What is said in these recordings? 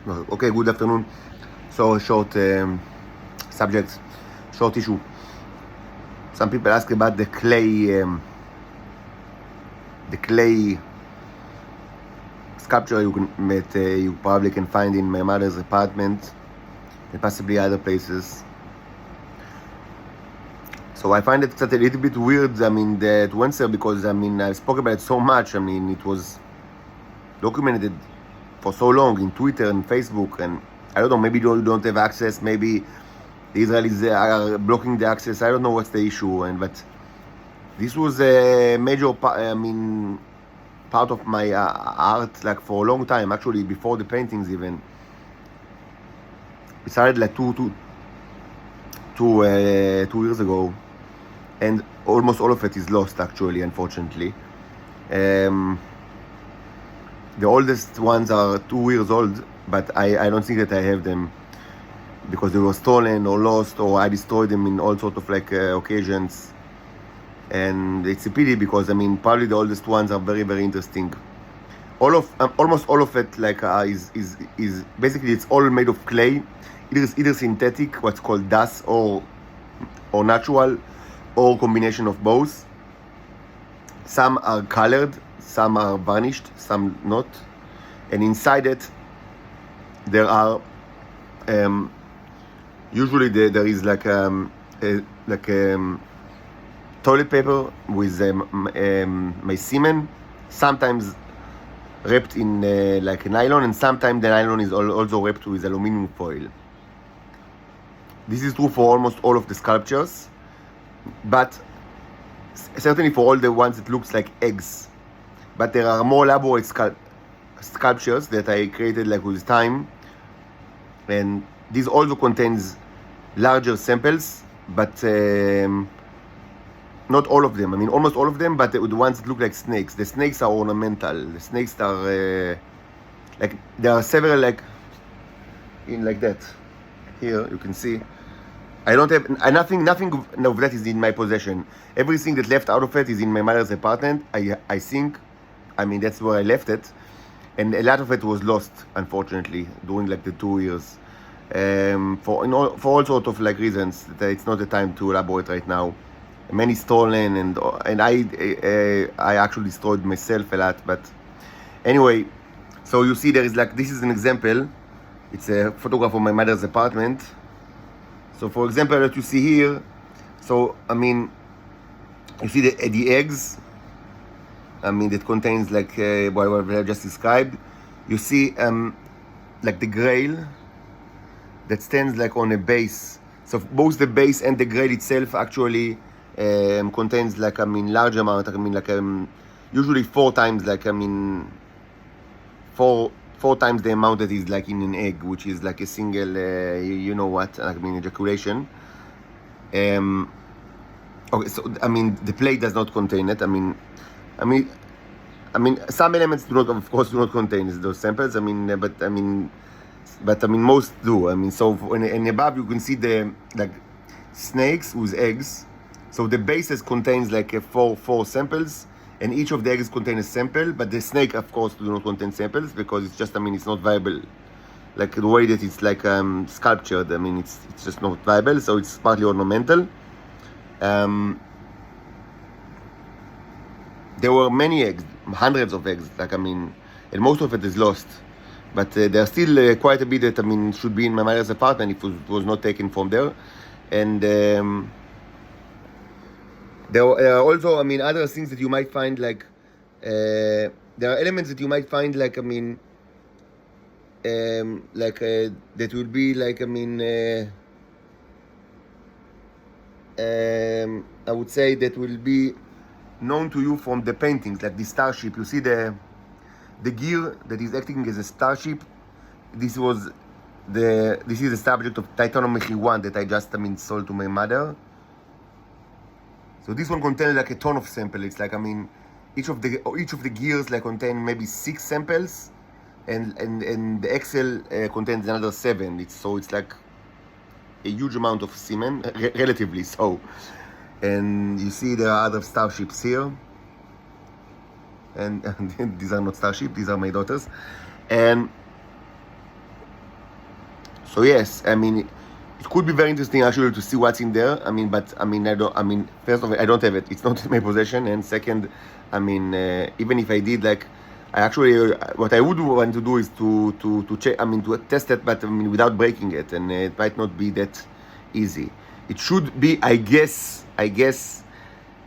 No, okay, good afternoon. So, short subject, short issue. Some people ask about the clay sculpture you probably can find in my mother's apartment and possibly other places. So I find it a little bit weird, to answer, because, I spoke about it so much. It was documented for so long in Twitter and Facebook, and I don't know, maybe you don't have access, maybe the Israelis are blocking the access, I don't know what's the issue, but this was a major part of my art, like, for a long time, actually, before the paintings even. It started like two years ago, and almost all of it is lost, actually, unfortunately. The oldest ones are 2 years old, but I don't think that I have them because they were stolen or lost, or I destroyed them in all sorts of occasions. And it's a pity because probably the oldest ones are very, very interesting. Almost all of it is basically, it's all made of clay, either synthetic, what's called dust, or natural, or combination of both. Some are colored, some are varnished, some not, and inside it there are usually there is toilet paper with my semen, sometimes wrapped in like a nylon, and sometimes the nylon is also wrapped with aluminum foil. This is true for almost all of the sculptures, but certainly for all the ones that looks like eggs. But there are more elaborate sculptures that I created with time, and this also contains larger samples, but not all of them. Almost all of them, but the ones that look like snakes. The snakes are ornamental. The snakes are there are several in like that. Here you can see. I don't have nothing of that is in my possession. Everything that left out of it is in my mother's apartment. I think, that's where I left it, and a lot of it was lost, unfortunately, during the 2 years, for all sorts of reasons that it's not the time to elaborate right now. Many stolen, and I actually destroyed myself a lot. But anyway, so you see there is this is an example. It's a photograph of my mother's apartment. So for example, that you see here, so you see the eggs, that contains what I just described. You see the grail that stands on a base. So both the base and the grail itself actually contains large amount, usually 4 times four times the amount that is in an egg, which is a single ejaculation. Okay, so the plate does not contain it. Some elements do not, of course, do not contain those samples. But most do. So and above you can see the snakes with eggs. So the bases contains four samples, and each of the eggs contain a sample. But the snake, of course, do not contain samples because it's just it's not viable. The way that it's sculptured, it's just not viable. So it's partly ornamental. There were many eggs, hundreds of eggs. And most of it is lost. But there are still quite a bit that should be in my mother's apartment if it was not taken from there. And there are also other things that you might find there are elements that you might find that will be I would say that will be known to you from the paintings, like the starship. You see the gear that is acting as a starship. This is the subject of Titanium Mechi 1 that I just sold to my mother. So this one contains a ton of samples. It's each of the gears contain maybe 6 samples, and the axle contains another 7. It's a huge amount of semen, relatively so. And you see there are other starships here, and these are not starships, these are my daughters. And So yes, I mean, it could be very interesting actually to see what's in there. I mean, but I mean, first of all, I don't have it. It's not in my possession. And second, I mean, even if I did, like, I actually, what I would want to do is to check. I mean, to test it, but I mean, without breaking it, and it might not be that easy. It should be, I guess,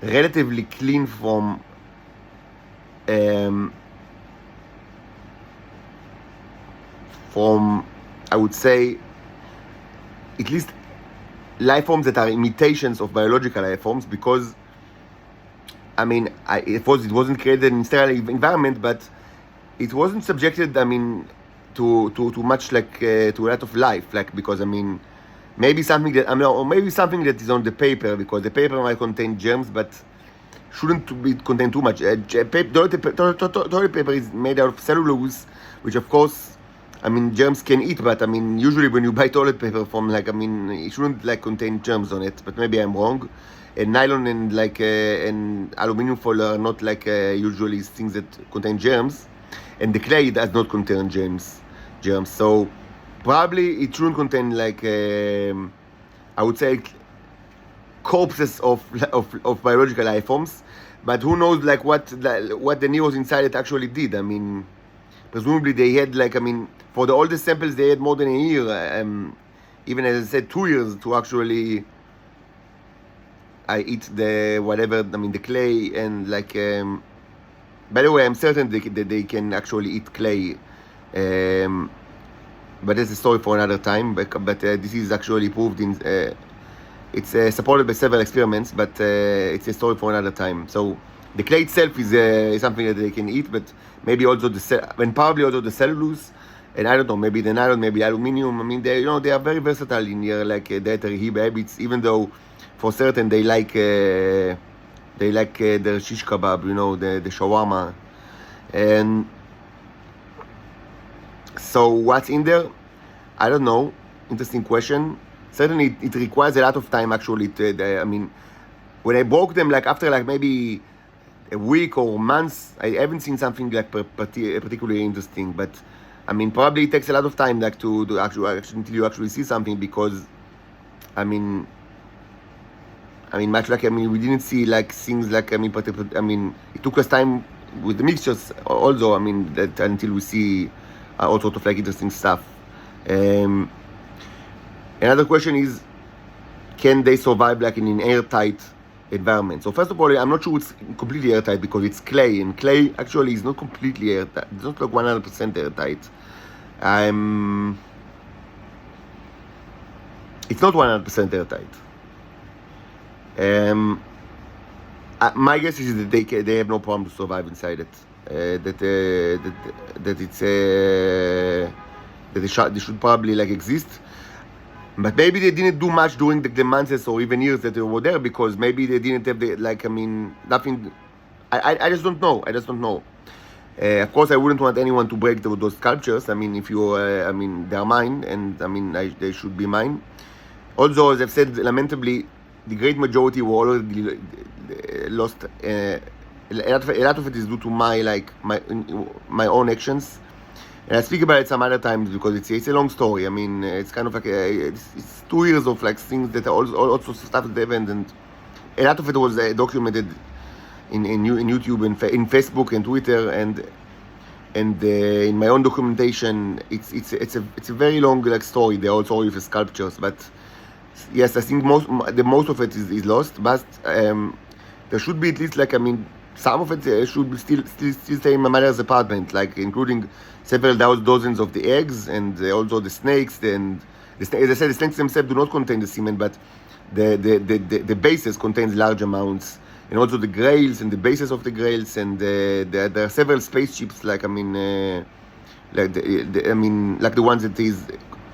relatively clean from. From, I would say, at least life forms that are imitations of biological life forms, because I mean, it wasn't created in sterile environment, but it wasn't subjected, I mean, to much like to a lot of life, like, because I mean, maybe something that or maybe something that is on the paper, because the paper might contain germs, but shouldn't be contain too much. Toilet paper is made out of cellulose, which of course, I mean, germs can eat, but I mean, usually when you buy toilet paper from, like, I mean, it shouldn't like contain germs on it, but maybe I'm wrong. And nylon and like and aluminum foil are not like usually things that contain germs, and the clay does not contain germs. So probably it shouldn't contain like I would say corpses of biological life forms, but who knows like what the neurons inside it actually did. I mean, presumably they had like, I mean, for the oldest samples they had more than a year, even as I said 2 years to actually eat the whatever, I mean, the clay, and like by the way, I'm certain that they can actually eat clay, but that's a story for another time. But this is actually proved in it's supported by several experiments, but it's a story for another time. So the clay itself is something that they can eat, but maybe also probably also the cellulose, and I don't know, maybe the nylon, maybe aluminium. I mean, they are very versatile in their like dietary habits, even though for certain they like the shish kebab, the shawarma. And so what's in there? I don't know. Interesting question. Certainly it requires a lot of time actually. I mean, when I broke them, like after like maybe a week or months, I haven't seen something like particularly interesting. But I mean, probably it takes a lot of time like to actually until you actually see something, because I mean, much like, I mean, we didn't see like things like, I mean, it took us time with the mixtures also, I mean, that until we see all sorts of like interesting stuff. Another question is, can they survive like in an airtight environment? So first of all, I'm not sure it's completely airtight, because it's clay, and clay actually is not completely airtight. It's not like 100% airtight. It's not 100% airtight. My guess is that they have no problem to survive inside it. That they should probably like exist. But maybe they didn't do much during the months or even years that they were there, because maybe they didn't have the, like, I mean, nothing. I just don't know. Of course, I wouldn't want anyone to break those sculptures. I mean, if you, I mean, they're mine, and I mean, they should be mine. Also, as I've said, lamentably, the great majority were already lost. A lot of it is due to my own actions. And I speak about it some other times, because it's a long story. I mean, it's kind of like it's 2 years of like things that are all sorts of stuff that happened, and a lot of it was documented in YouTube and in Facebook and Twitter, and in my own documentation. It's a very long like story. They're all sorry for sculptures, but yes, I think most of it is lost. But there should be at least like, I mean, some of it should be still stay in my mother's apartment, like including several dozens of the eggs, and also the snakes. And as I said, the snakes themselves do not contain the semen, but the bases contains large amounts, and also the grails and the bases of the grails, and there are several spaceships, like, I mean, like the ones that is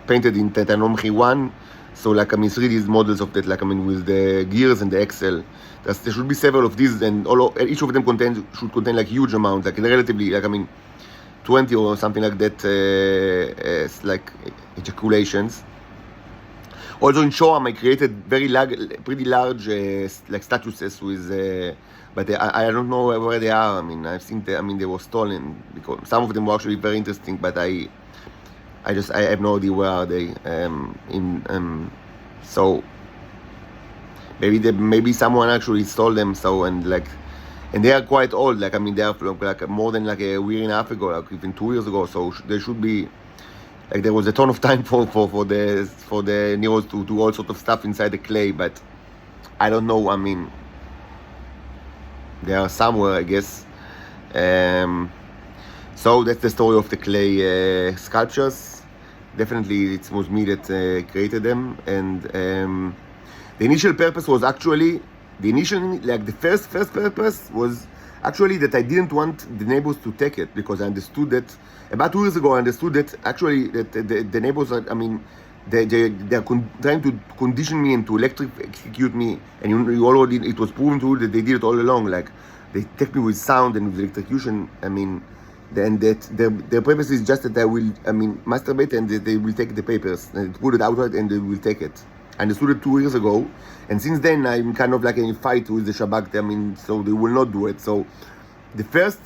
painted in Titanomachy 1. So like, I mean, 3D models of that, like, I mean, with the gears and the axle. There should be several of these, and each of them should contain like huge amounts, like relatively, like, I mean, 20 or something like that, like ejaculations. Also in Shoam, I created pretty large like statues with, but I don't know where they are. I mean, I've seen they were stolen, because some of them were actually very interesting, but I have no idea where are they. So maybe someone actually stole them. So and they are quite old. Like I mean, they are like more than like a year and a half ago, like even 2 years ago. So there should be like there was a ton of time for the Neros to do all sort of stuff inside the clay, but I don't know. I mean, they are somewhere, I guess. So that's the story of the clay sculptures. Definitely, it was me that created them, and the initial purpose was actually the first purpose was actually that I didn't want the neighbors to take it, because I understood that about 2 years ago. I understood that actually that the neighbors are, I mean, they're trying to condition me and to electrocute me, and you already, it was proven to you that they did it all along. Like they take me with sound and with electrocution. I mean, then that their purpose is just that I will, I mean, masturbate, and they will take the papers and put it outside and they will take it. I understood it 2 years ago, and since then I'm kind of like in a fight with the Shabak. I mean, so they will not do it. So the first,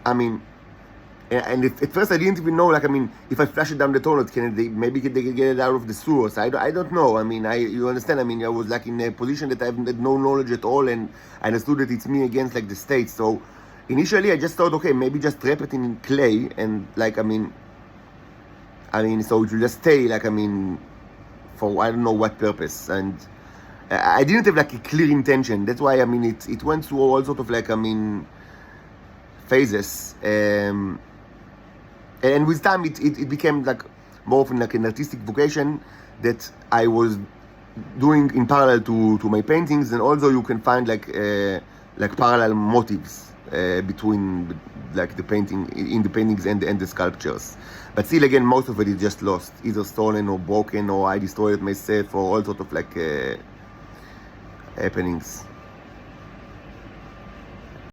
I mean, and at first I didn't even know, like, I mean, if I flush it down the toilet, maybe they can get it out of the sewer. So I don't know. I mean, you understand? I mean, I was like in a position that I had no knowledge at all, and I understood that it's me against like the state. So initially I just thought, okay, maybe just wrap it in clay, and like, I mean, so it will just stay, like, I mean, for I don't know what purpose. And I didn't have like a clear intention. That's why, I mean, it went through all sort of like, I mean, phases. And with time, it became like more of like an artistic vocation that I was doing in parallel to my paintings. And also you can find like parallel motives between like the paintings and the sculptures. But still, again, most of it is just lost, either stolen or broken, or I destroyed it myself, or all sort of like happenings.